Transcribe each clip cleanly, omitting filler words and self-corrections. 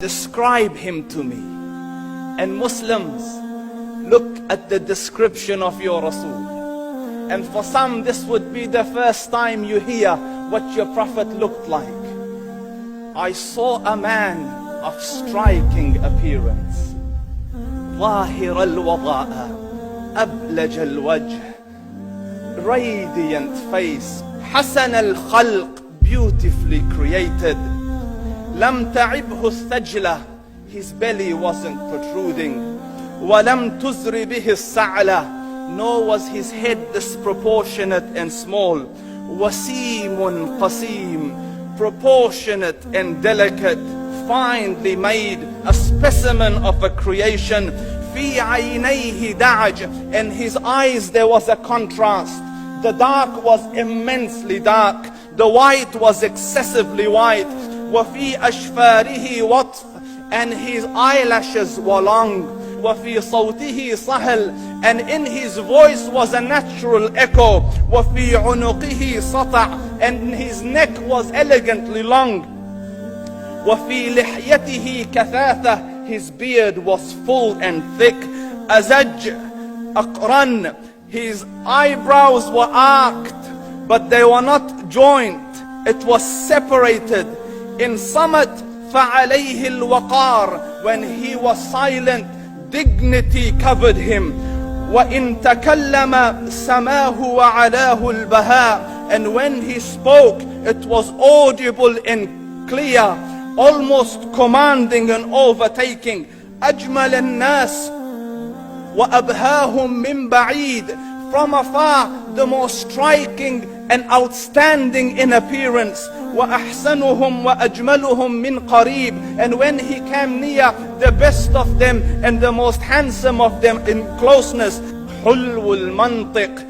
Describe him to me. And Muslims, look at the description of your Rasul. And for some, this would be the first time you hear what your Prophet looked like. I saw a man of striking appearance. ظاهر الوضاء أبلج الوجه, radiant face, حسن الخلق, beautifully created. لم تعبه الثجلة, his belly wasn't protruding. ولم تزر به السعلة, nor was his head disproportionate and small. وسيم قسيم, proportionate and delicate, finely made, a specimen of a creation. في عينيه دعج, in his eyes there was a contrast. The dark was immensely dark, the white was excessively white. وفي أشفاره وطف, and his eyelashes were long. وفي صوته صهل, and in his voice was a natural echo. وفي عنقه سطع, and his neck was elegantly long. وفي لحيته كثاثة, his beard was full and thick. أزج أقرن, his eyebrows were arched, but they were not joined, it was separated. In summit, فعليه الوقار, when he was silent, dignity covered him. وإن تكلم سماه وعلاه البهاء, and when he spoke, it was audible and clear, almost commanding and overtaking. أجمل الناس وأبهاهم من بعيد, from afar the most striking and outstanding in appearance. وأحسنهم وأجملهم من قريب, and when he came near, the best of them and the most handsome of them in closeness. حلو المنطق,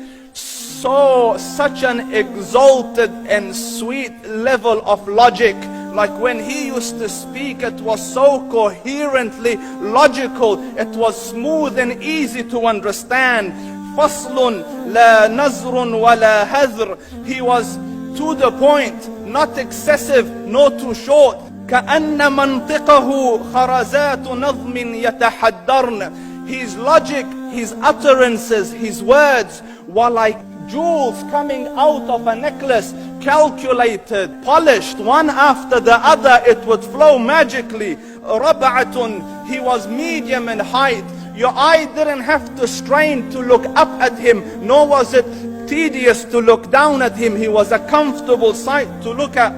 such an exalted and sweet level of logic. Like when he used to speak, it was so coherently logical, it was smooth and easy to understand. فصل لا نزر ولا هذر, he was to the point, not excessive, nor too short. كأن منطقه خرزات نظم يتحدرن, his logic, his utterances, his words were like jewels coming out of a necklace, calculated, polished, one after the other, it would flow magically. ربعة, he was medium in height. Your eye didn't have to strain to look up at him, nor was it tedious to look down at him. He was a comfortable sight to look at.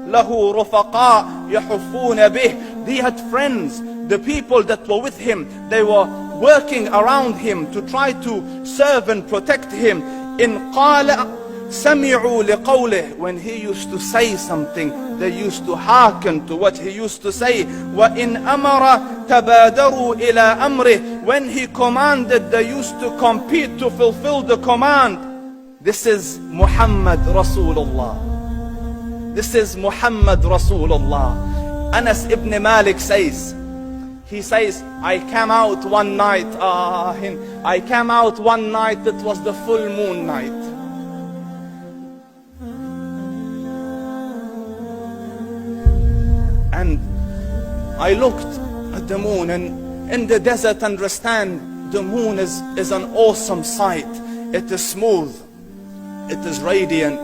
له رفقاء يحفون به, he had friends, the people that were with him, they were working around him to try to serve and protect him. إن قال سمعوا لقوله, when he used to say something, they used to hearken to what he used to say. وإن أمر تبادروا إلى أمره, when he commanded, they used to compete to fulfill the command. This is Muhammad Rasulullah. This is Muhammad Rasulullah. Anas ibn Malik says, he says, I came out one night, it was the full moon night. And I looked at the moon, and in the desert, understand, the moon is an awesome sight. It is smooth, it is radiant,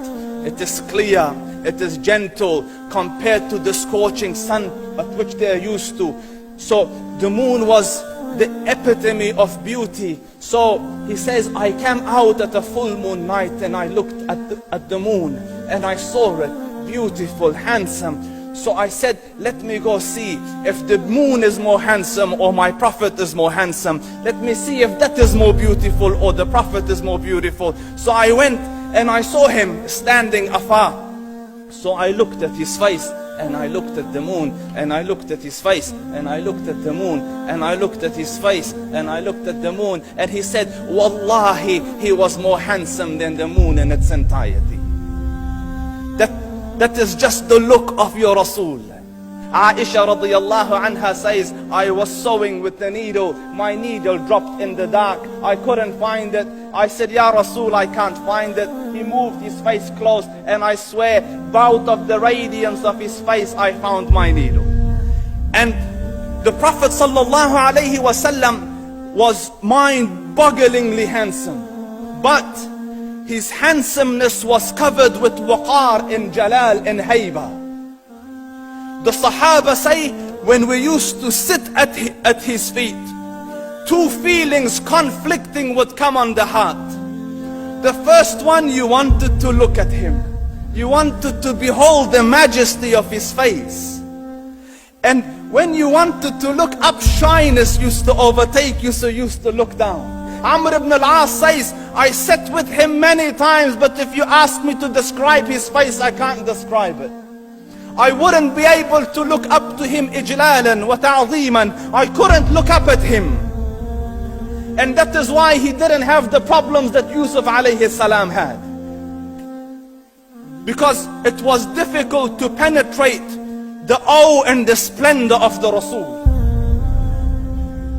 it is clear, it is gentle compared to the scorching sun at which they are used to. So the moon was the epitome of beauty. So he says, I came out at a full moon night and I looked at the moon and I saw it, beautiful, handsome. So I said, let me go see if the moon is more handsome or my Prophet is more handsome. Let me see if that is more beautiful or the Prophet is more beautiful. So I went and I saw him standing afar. So I looked at his face and I looked at the moon, and I looked at his face and I looked at the moon, and I looked at his face and I looked at the moon, and he said, Wallahi, he was more handsome than the moon in its entirety. That is just the look of your Rasul. Aisha radiyallahu anha says, I was sewing with the needle, my needle dropped in the dark, I couldn't find it. I said, Ya Rasul, I can't find it. He moved his face close, and I swear, out of the radiance of his face, I found my needle. And the Prophet sallallahu alaihi wasallam was mind-bogglingly handsome, but his handsomeness was covered with waqar and jalal and hayba. The Sahaba say, when we used to sit at his feet, two feelings conflicting would come on the heart. The first one, you wanted to look at him. You wanted to behold the majesty of his face. And when you wanted to look up, shyness used to overtake you, so you used to look down. Amr ibn al-As says, I sat with him many times, but if you ask me to describe his face, I can't describe it. I wouldn't be able to look up to him ijlalan wa ta'zeeman. I couldn't look up at him. And that is why he didn't have the problems that Yusuf alayhi salam had. Because it was difficult to penetrate the awe and the splendor of the Rasul.